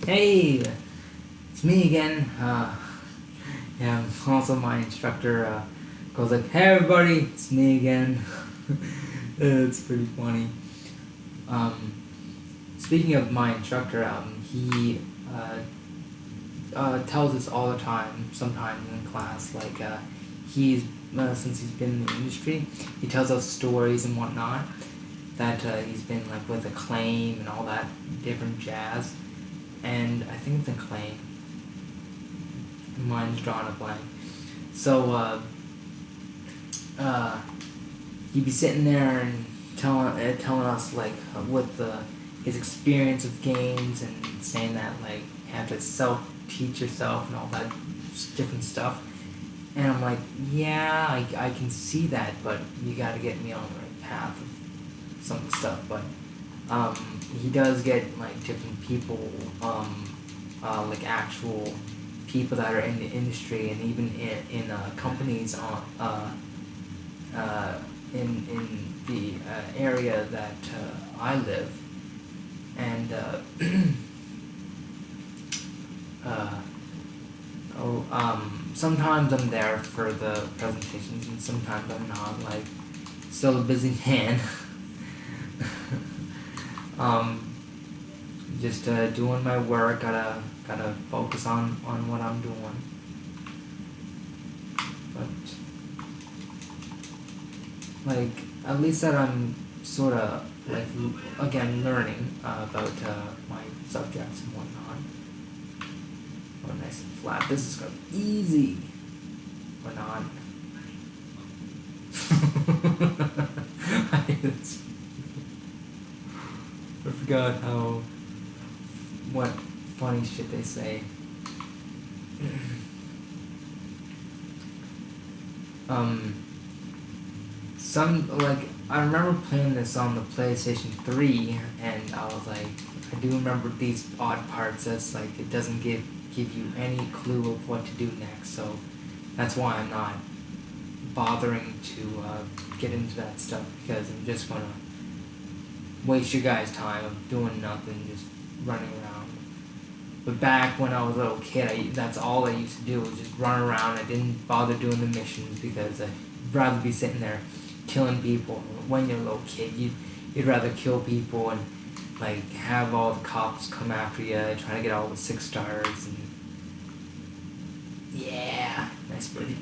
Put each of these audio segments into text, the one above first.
Hey, it's me again. Yeah, also my instructor goes like, "Hey everybody, it's me again." It's pretty funny. Um, Speaking of my instructor, he tells us all the time, sometimes in class, like he's since he's been in the industry, he tells us stories and whatnot that he's been like with Acclaim and all that different jazz, and I think it's Acclaim. Mine's drawn a blank. So uh, he'd be sitting there and telling us like with his experience of games and saying that like you have to self teach yourself and all that different stuff. And I'm like, yeah, I can see that, but you got to get me on the right path of some of the stuff. But he does get like different people, like actual people that are in the industry and even in companies on in the area that I live, and uh, sometimes I'm there for the presentations and sometimes I'm not. Like, still a busy man. um, just doing my work. Gotta focus on what I'm doing. But like at least that I'm sort of like again learning about my subjects and whatnot. Oh, nice and flat. This is gonna be easy. Or not. I forgot what funny shit they say. um, I remember playing this on the PlayStation 3, and I was like, I do remember these odd parts. That's like it doesn't give you any clue of what to do next. So that's why I'm not bothering to get into that stuff because I'm just gonna waste your guys' time of doing nothing, just running around. But back when I was a little kid, that's all I used to do was just run around. I didn't bother doing the missions because I'd rather be sitting there killing people. When you're a little kid, you'd rather kill people and like have all the cops come after you, trying to get all the 6 stars and yeah, nice birdie.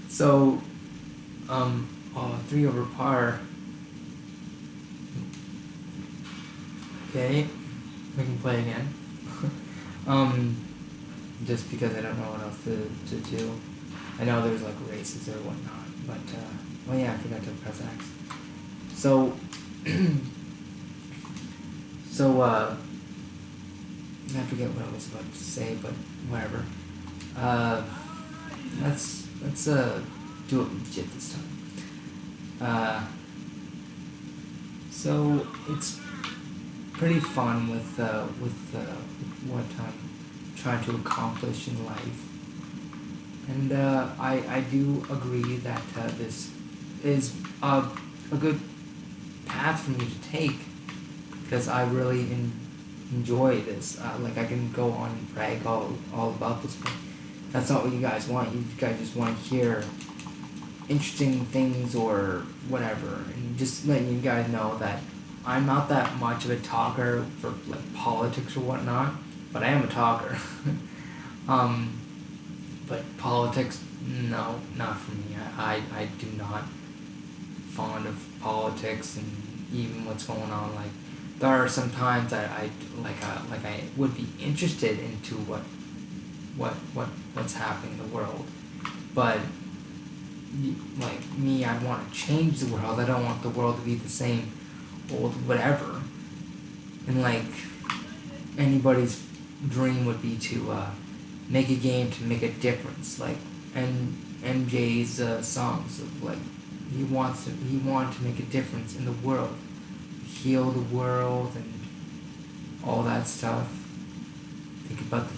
So, 3 over par. Okay, we can play again. Just because I don't know what else to do. I know there's like races or whatnot, but well yeah, I forgot to press X. So, I forget what I was about to say, but whatever. Let's do it legit this time. So it's pretty fun with what I'm trying to accomplish in life, and I do agree that this is a good path for me to take because I really enjoy this. Like I can go on and brag all about this, but that's not what you guys want. You guys just want to hear interesting things or whatever, and just letting you guys know that I'm not that much of a talker for like politics or whatnot, but I am a talker. um, but politics, no, not for me. I do not fond of politics and even what's going on. Like there are some times that I would be interested into what's happening in the world, but like me, I want to change the world. I don't want the world to be the same old whatever. And like anybody's dream would be to make a game to make a difference. Like and MJ's songs of like he wanted to make a difference in the world, heal the world and all that stuff. Think about the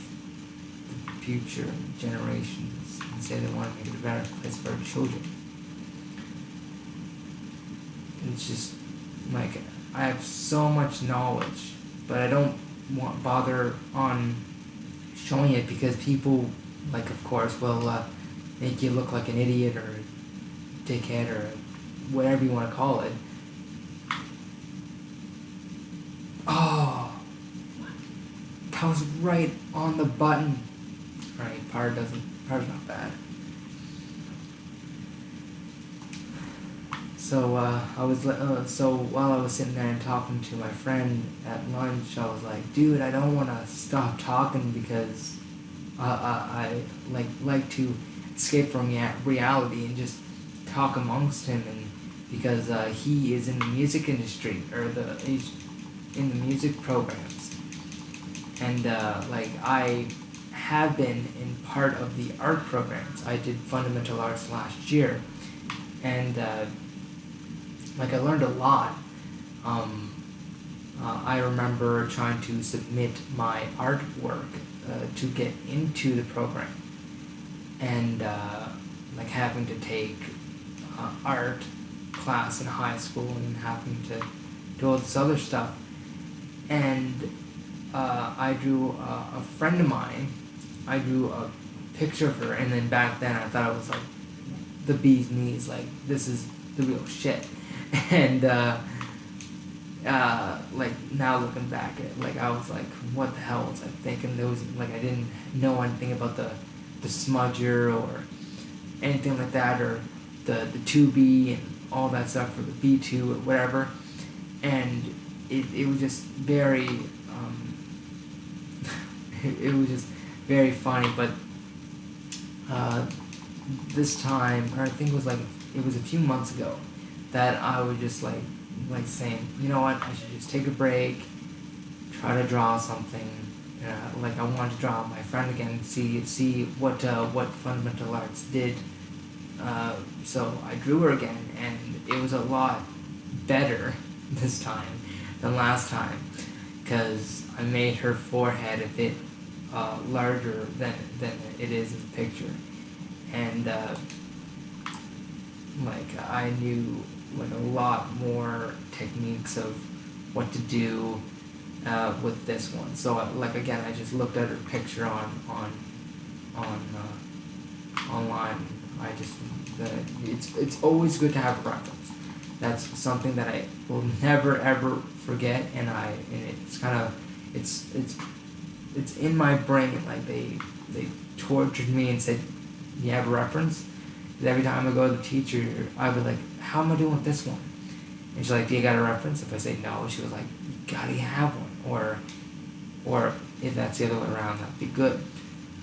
future generations and say they want to make it a better place for our children. It's just like I have so much knowledge, but I don't bother on showing it because people, like, of course, will make you look like an idiot or a dickhead or whatever you want to call it. Oh, that was right on the button. Alright, par's not bad. So so while I was sitting there and talking to my friend at lunch, I was like, dude, I don't want to stop talking because I like to escape from reality and just talk amongst him, and because he is in the music industry, or he's in the music programs, and like I have been in part of the art programs. I did fundamental arts last year, and like I learned a lot. I remember trying to submit my artwork to get into the program, and like having to take art class in high school and having to do all this other stuff. And I drew a friend of mine. I drew a picture of her, and then back then I thought it was like the bee's knees, like this is the real shit. And like now looking back at, like, I was like, what the hell was I thinking? There was like, I didn't know anything about the smudger or anything like that, or the 2B and all that stuff, or the B2 or whatever. And it was just very it was just very funny. But this time, or I think it was a few months ago, that I was just like saying, you know what, I should just take a break, try to draw something. Like I wanted to draw my friend again, see what fundamental arts did. So I drew her again, and it was a lot better this time than last time, because I made her forehead a bit larger than it is in the picture, and like I knew like a lot more techniques of what to do with this one. So like again, I just looked at her picture on online. It's always good to have a reference. That's something that I will never ever forget, and it's kind of it's in my brain. Like they tortured me and said, you have a reference? Because every time I go to the teacher, I would like, how am I doing with this one? And she's like, do you got a reference? If I say no, she was like, you gotta have one. Or if that's the other way around, that'd be good.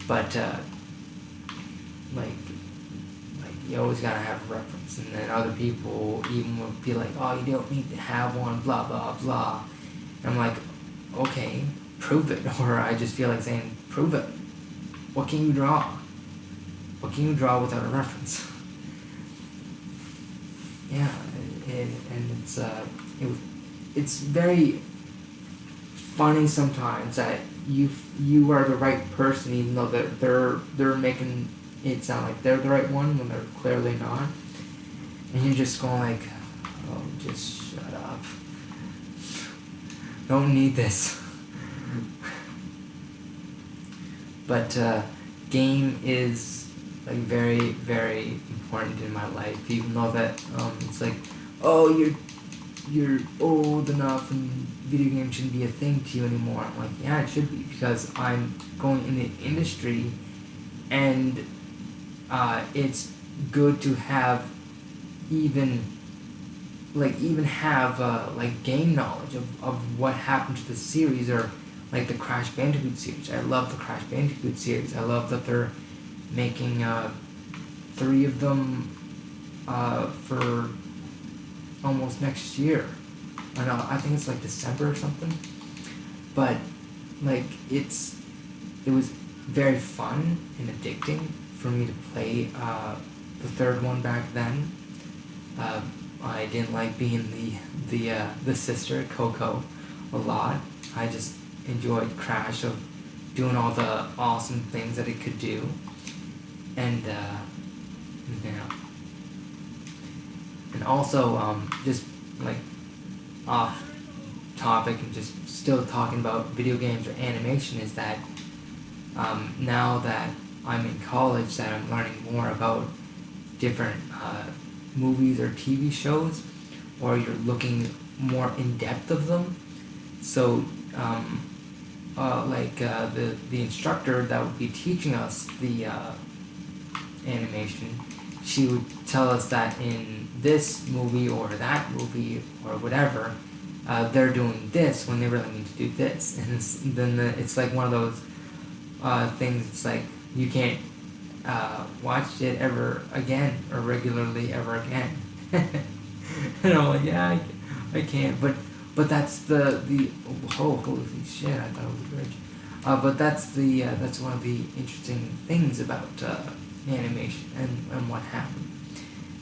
But like you always gotta have a reference. And then other people even would be like, oh, you don't need to have one, blah blah blah. And I'm like, okay, prove it. Or I just feel like saying, prove it. What can you draw? What can you draw without a reference? Yeah, and it's very funny sometimes that you are the right person, even though they're making it sound like they're the right one when they're clearly not, and you're just going like, oh, just shut up. Don't need this. But game is like very, very important in my life, even though that it's like, oh, you're old enough and video games shouldn't be a thing to you anymore. I'm like, yeah, it should be, because I'm going in the industry, and it's good to have even have like game knowledge of what happened to the series, or like the Crash Bandicoot series. I love the Crash Bandicoot series. I love that they're making 3 of them for almost next year. I know, I think it's like December or something. But like it was very fun and addicting for me to play the 3rd one back then. I didn't like being the sister, Coco, a lot. I just enjoyed Crash, of doing all the awesome things that it could do. And yeah. And also just like off topic and just still talking about video games or animation is that now that I'm in college, that I'm learning more about different movies or TV shows, or you're looking more in depth of them. So, the instructor that would be teaching us the animation, she would tell us that in this movie or that movie or whatever, they're doing this when they really need to do this, and it's like one of those things. It's like you can't watch it ever again or regularly ever again. And I'm like, yeah, I can't. But that's the oh, holy shit! I thought it was a bridge. But that's one of the interesting things about animation and what happened.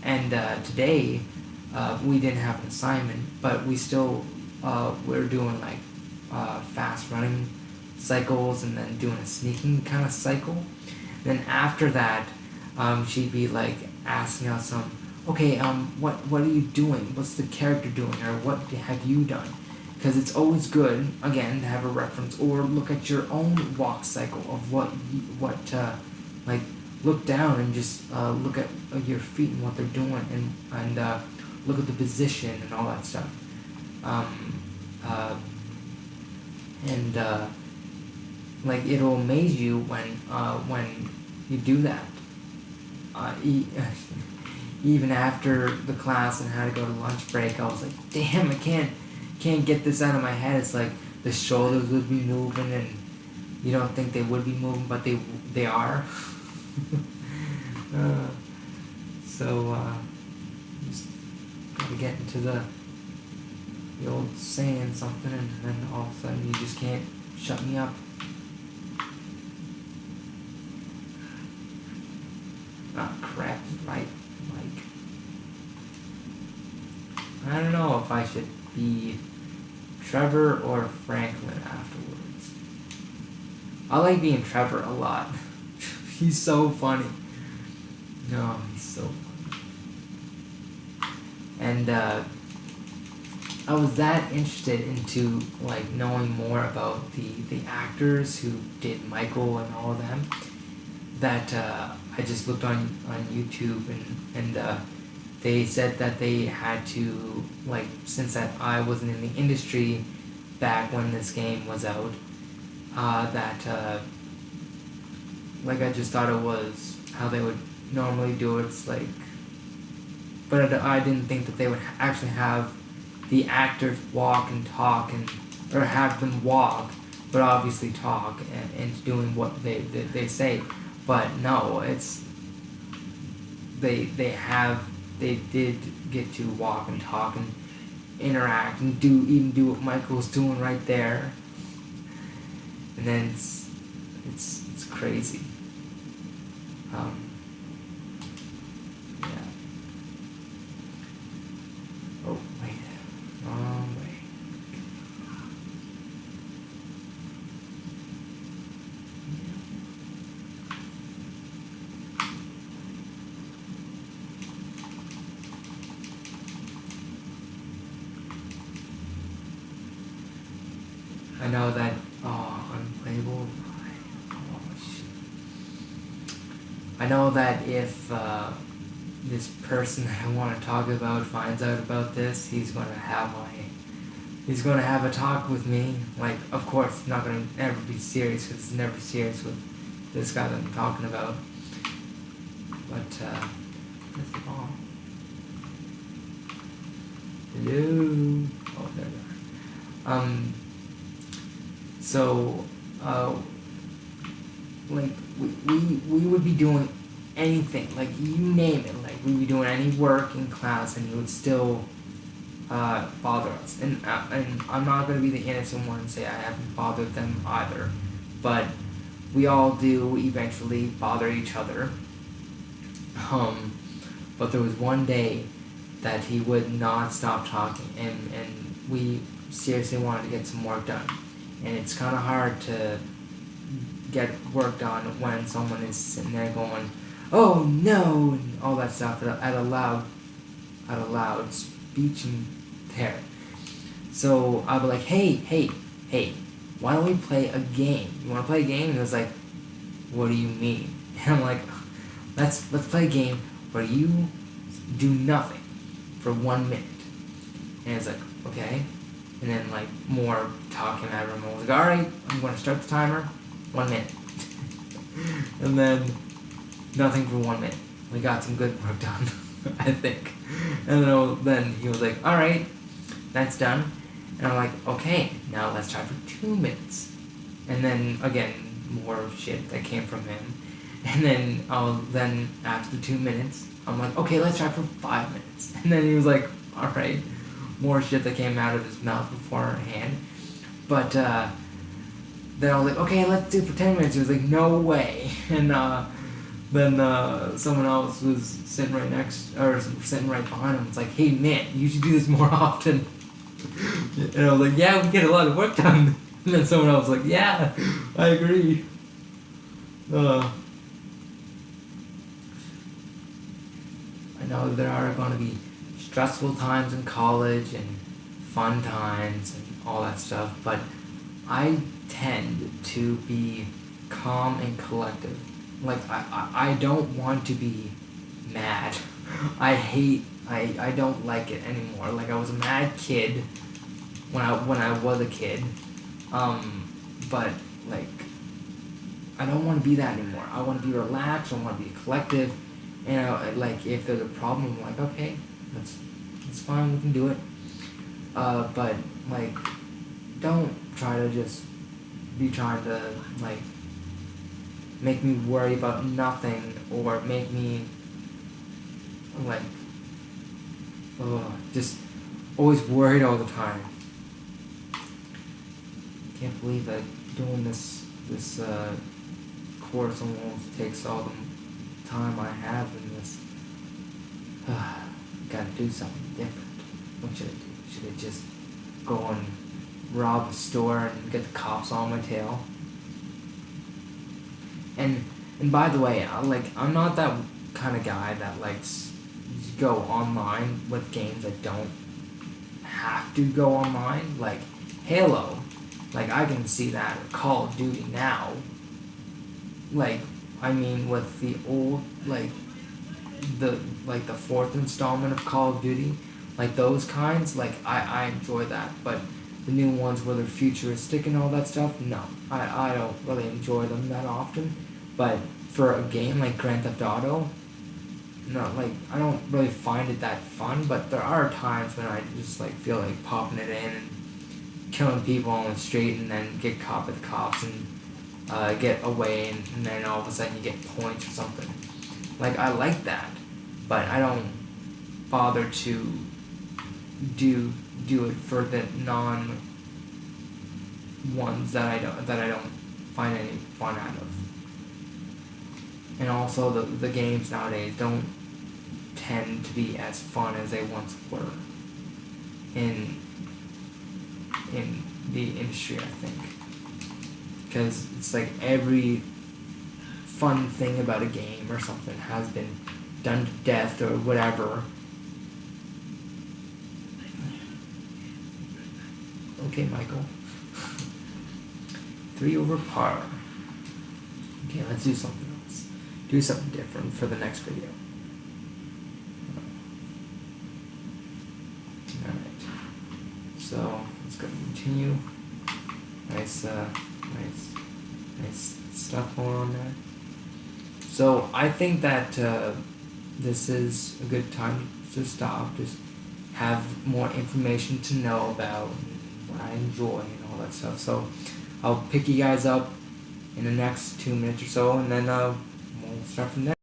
And today we didn't have an assignment, but we still we're doing like fast running cycles and then doing a sneaking kind of cycle. Then after that, she'd be like asking us okay, what are you doing? What's the character doing, or what have you done? Because it's always good, again, to have a reference or look at your own walk cycle of like look down and just look at your feet and what they're doing, and look at the position and all that stuff. And like it'll amaze you when you do that. Even after the class and had to go to lunch break, I was like, damn, I can't get this out of my head. It's like the shoulders would be moving, and you don't think they would be moving, but they are. Just gotta get into the old saying something, and then all of a sudden you just can't shut me up. Ah, crap, right, Mike. I don't know if I should be Trevor or Franklin afterwards. I like being Trevor a lot. He's so funny. No, he's so funny. And I was that interested into like knowing more about the actors who did Michael and all of them, that I just looked on YouTube, and they said that they had to, like, since that I wasn't in the industry back when this game was out, like I just thought it was how they would normally do it. It's like, but I didn't think that they would actually have the actors walk and talk, or have them walk, but obviously talk and doing what they say. But no, it's they did get to walk and talk and interact and do what Michael's doing right there. And then it's crazy. Yeah. Oh wait, wrong way. I know that, unplayable. Oh shit. I know that if this person that I want to talk about finds out about this, he's gonna have a talk with me. Like, of course, it's not gonna ever be serious, because it's never serious with this guy that I'm talking about. But where's the ball? Hello. Oh, there we are. So, like, we would be doing anything, like, you name it, like, we'd be doing any work in class, and he would still bother us. And I'm not going to be the innocent one and say I haven't bothered them either, but we all do eventually bother each other. But there was one day that he would not stop talking, and we seriously wanted to get some work done. And it's kind of hard to get work done when someone is sitting there going, "Oh no," and all that stuff at a loud speech and there. So I'll be like, hey, why don't we play a game? You want to play a game? And it's like, what do you mean? And I'm like, let's play a game where you do nothing for 1 minute. And it's like, okay. And then like more talking at him. I was like, alright, I'm going to start the timer. 1 minute. And then nothing for 1 minute. We got some good work done, I think. And then he was like, alright, that's done. And I'm like, okay, now let's try for 2 minutes. And then again, more shit that came from him. And then after 2 minutes, I'm like, okay, let's try for 5 minutes. And then he was like, alright, more shit that came out of his mouth beforehand. But then I was like, okay, let's do it for 10 minutes. He was like, no way. And then someone else was sitting sitting right behind him. It's like, hey man, you should do this more often. And I was like, yeah, we get a lot of work done. And then someone else was like, yeah, I agree. I know there are going to be stressful times in college and fun times and all that stuff, but I tend to be calm and collective. Like, I don't want to be mad. I don't like it anymore. Like, I was a mad kid when I was a kid. But, like, I don't want to be that anymore. I want to be relaxed. I want to be collective. And, like, if there's a problem, I'm like, okay, that's fine. We can do it. But, like, don't try to just be trying to, like, make me worry about nothing or make me, like, just always worried all the time. Can't believe that doing this course almost takes all the time I have in this. Gotta do something different. What should I do? Should I just go and rob a store and get the cops on my tail? And by the way, I'm not that kind of guy that likes to go online with games that don't have to go online. Like Halo, like I can see that. Or Call of Duty now. Like, I mean, with the old, the fourth installment of Call of Duty, like those kinds, like I enjoy that. But the new ones where they're futuristic and all that stuff, no, I don't really enjoy them that often. But for a game like Grand Theft Auto, no, like I don't really find it that fun. But there are times when I just like feel like popping it in and killing people on the street and then get caught with cops and get away and then all of a sudden you get points or something. Like I like that, but I don't bother to do it for the non ones that I don't find any fun out of. And also the games nowadays don't tend to be as fun as they once were in the industry, I think. Because it's like every fun thing about a game or something has been done to death or whatever. Okay, Michael. 3 over par. Okay, let's do something else. Do something different for the next video. Alright. So, let's go and continue. Nice stuff going on there. So, I think that this is a good time to stop. Just have more information to know about what I enjoy and all that stuff. So, I'll pick you guys up in the next 2 minutes or so, and then we'll start from there.